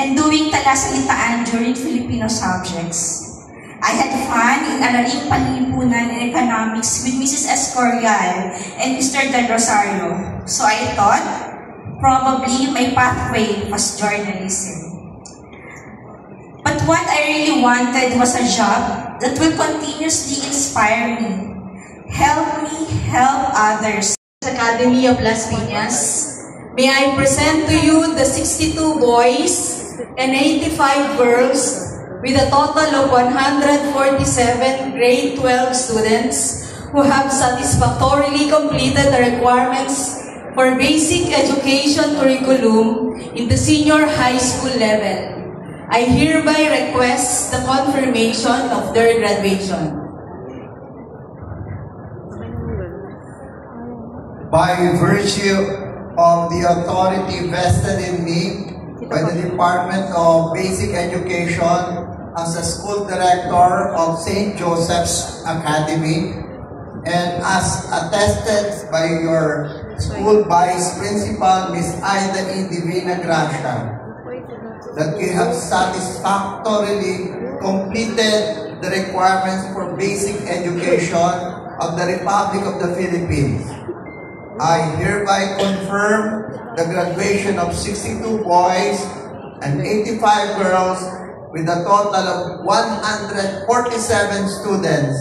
And doing talasalitaan during Filipino subjects. I had fun in Alaring Panlipunan in Economics with Mrs. Escorial and Mr. Del Rosario. So I thought, probably my pathway was journalism. But what I really wanted was a job that will continuously inspire me, help me help others. Academy of Las Piñas, may I present to you the 62 boys and 85 girls with a total of 147 grade 12 students who have satisfactorily completed the requirements for basic education curriculum in the senior high school level. I hereby request the confirmation of their graduation. By virtue of the authority vested in me by the Department of Basic Education as a school director of St. Joseph's Academy, and as attested by your school vice principal, Ms. Aida E. Divina Gracia, that you have satisfactorily completed the requirements for basic education of the Republic of the Philippines. I hereby confirm the graduation of 62 boys and 85 girls with a total of 147 students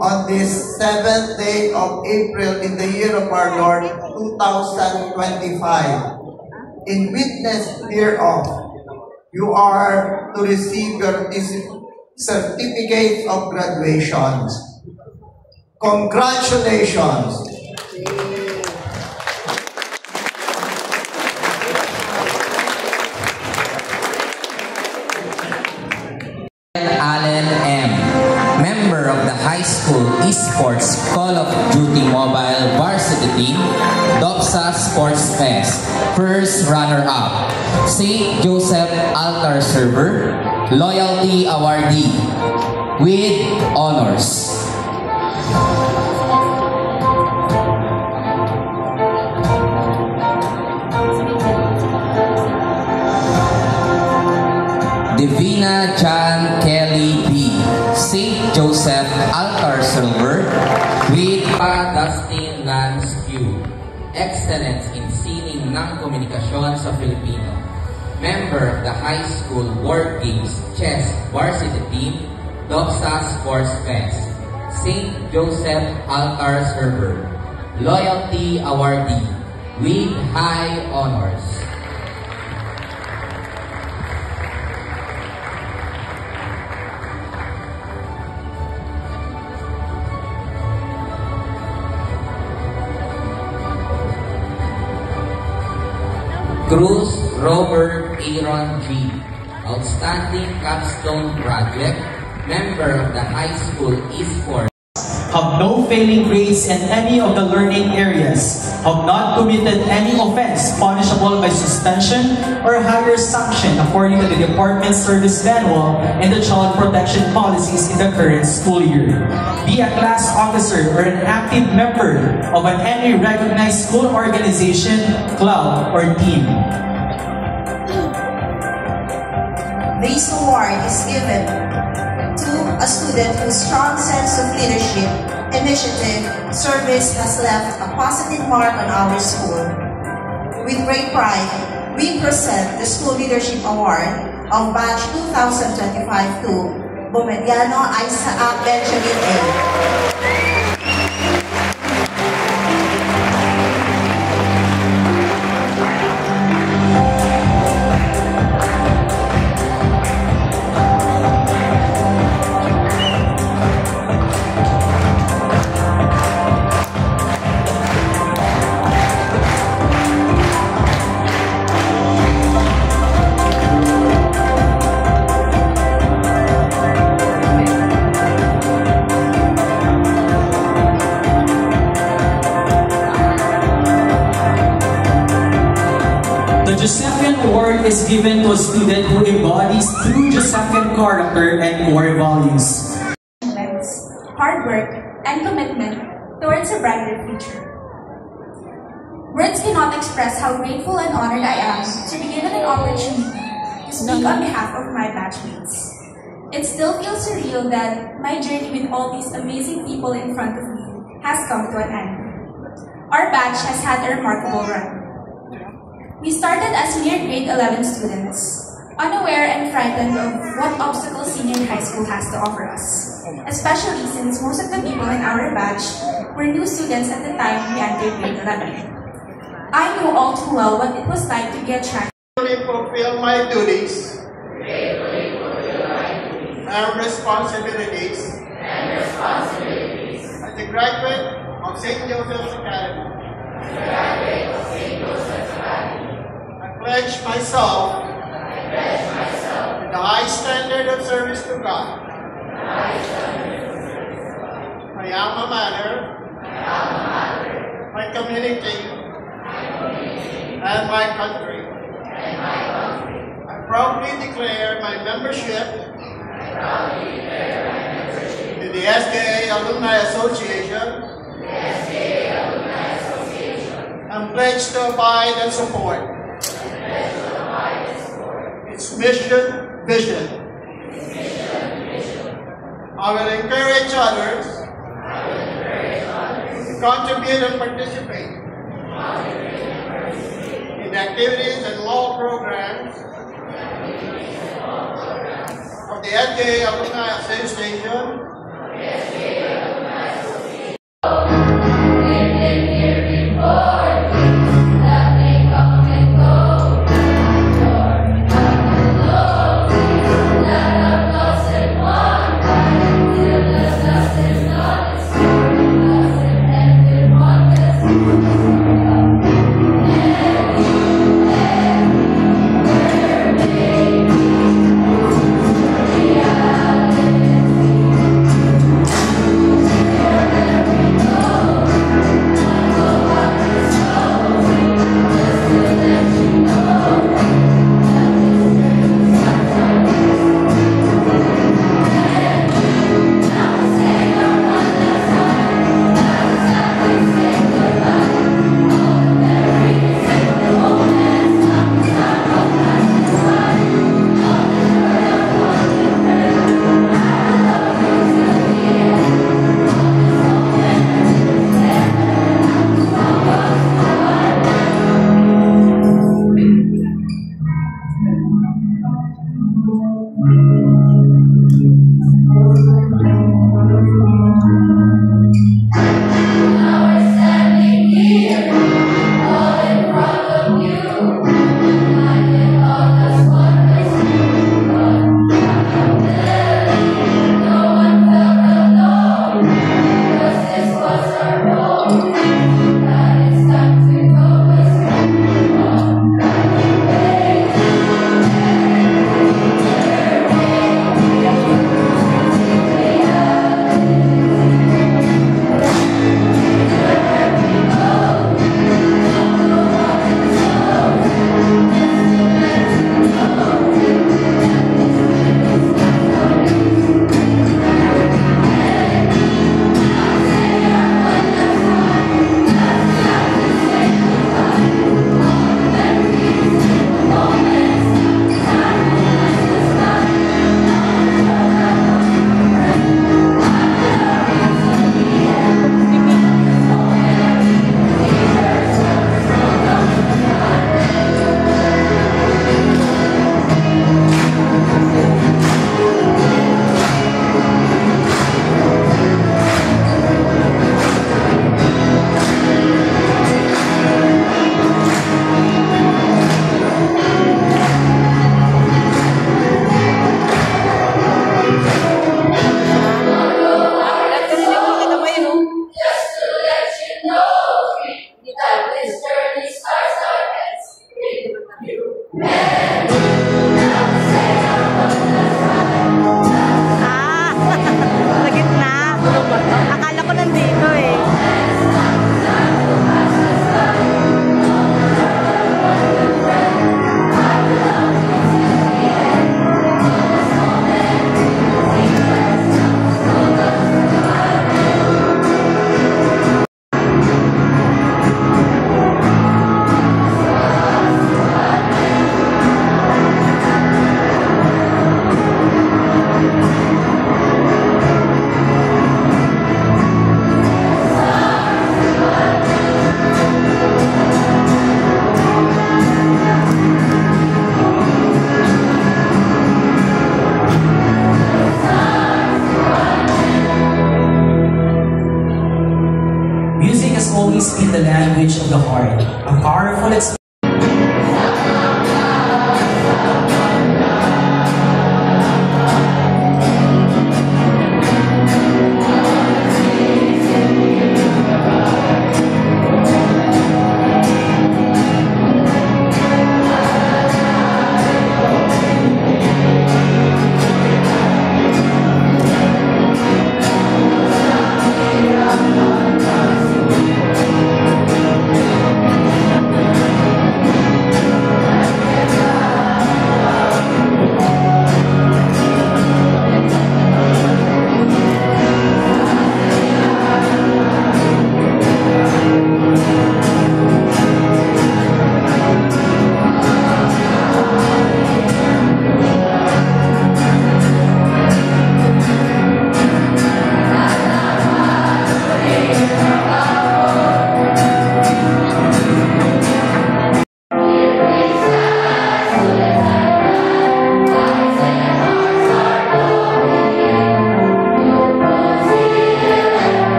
on this 7th day of April in the year of our Lord 2025. In witness hereof, you are to receive your certificate of graduation. Congratulations! Allen M., member of the high school esports Call of Duty Mobile Varsity Team, DOPSA Sports Fest, first runner-up, St. Joseph Altar Server, Loyalty Awardee, with honors. Divina John Kelly B., St. Joseph Altar Silver, with Dustin Lance Q., Excellence in Sining ng Komunikasyon sa Filipino, member of the High School Board Games Chess Varsity Team, DOPSA Sports Fest, St. Joseph Altar Server, Loyalty Awardee, with high honors. Cruz Robert Aaron G., Outstanding Capstone Project, member of the High School Esports have no failing grades in any of the learning areas, have not committed any offense punishable by suspension or higher sanction according to the Department Service Manual and the child protection policies in the current school year. Be a class officer or an active member of any recognized school organization, club, or team. This award is given to a student whose strong sense of leadership, initiative, service has left a positive mark on our school. With great pride, we present the School Leadership Award of Batch 2025 to Bomediano Isaac Benjamin A. Is given to a student who embodies true Josephian character and core values. Hard work, and commitment towards a brighter future. Words cannot express how grateful and honored I am to be given an opportunity to speak on behalf of my batchmates. It still feels surreal that my journey with all these amazing people in front of me has come to an end. Our batch has had a remarkable run. We started as mere grade 11 students, unaware and frightened of what obstacles senior high school has to offer us, especially since most of the people in our batch were new students at the time we entered grade 11. I knew all too well what it was like to be a child. Fulfill my duties and responsibilities as a graduate of St. Joseph's Academy. I pledge myself to the high standard of service to God, my alma mater, my community, and my country. I proudly declare my membership to the SKA Alumni Association and pledge to abide and support its mission, vision. I will encourage others to contribute and participate in activities and law programs of the SKA Alumni Association in the language of the heart. A powerful experience.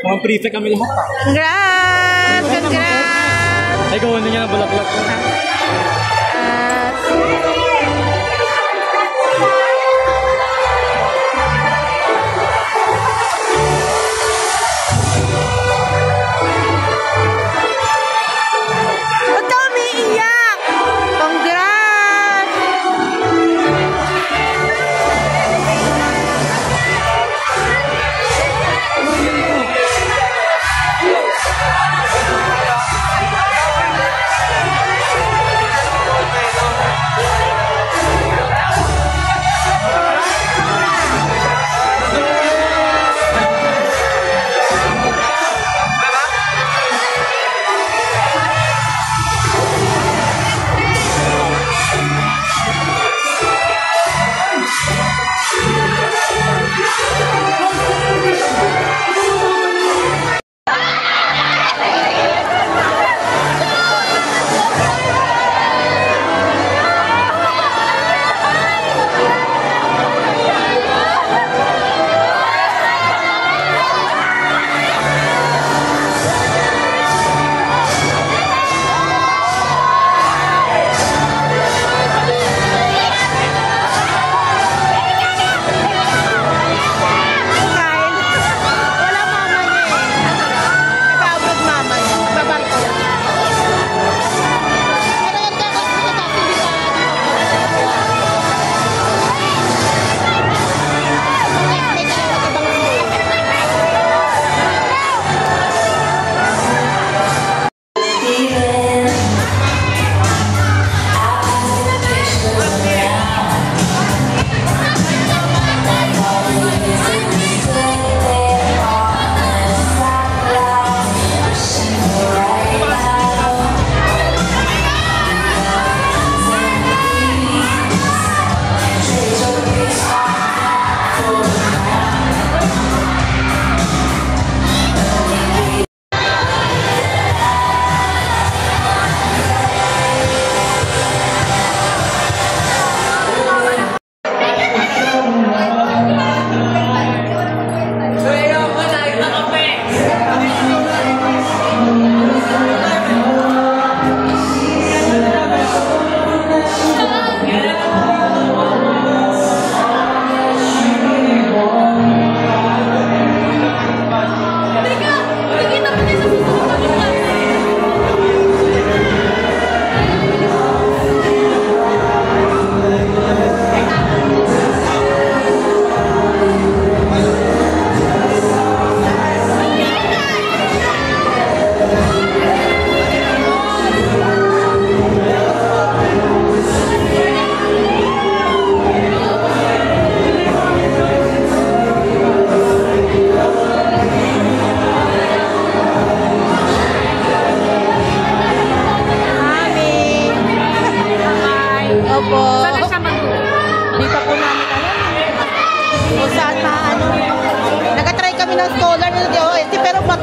Mga prefect kami lahat pa. Congrats! Congrats! Ay, gawa na niya ng bulaklak. Ba't ka umiiyak? Congrats!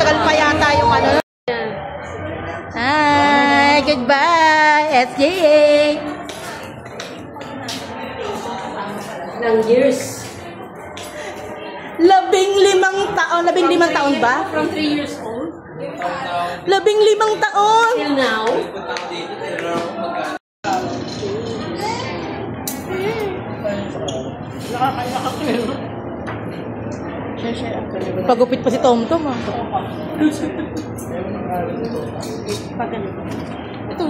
matagal pa yata yung ano. Hi, goodbye, SJA. Ilang years? 15 taon ba? From 3 years old? 15 taon. Till now? Pagupit pa si Tom-Tom ah. Ito.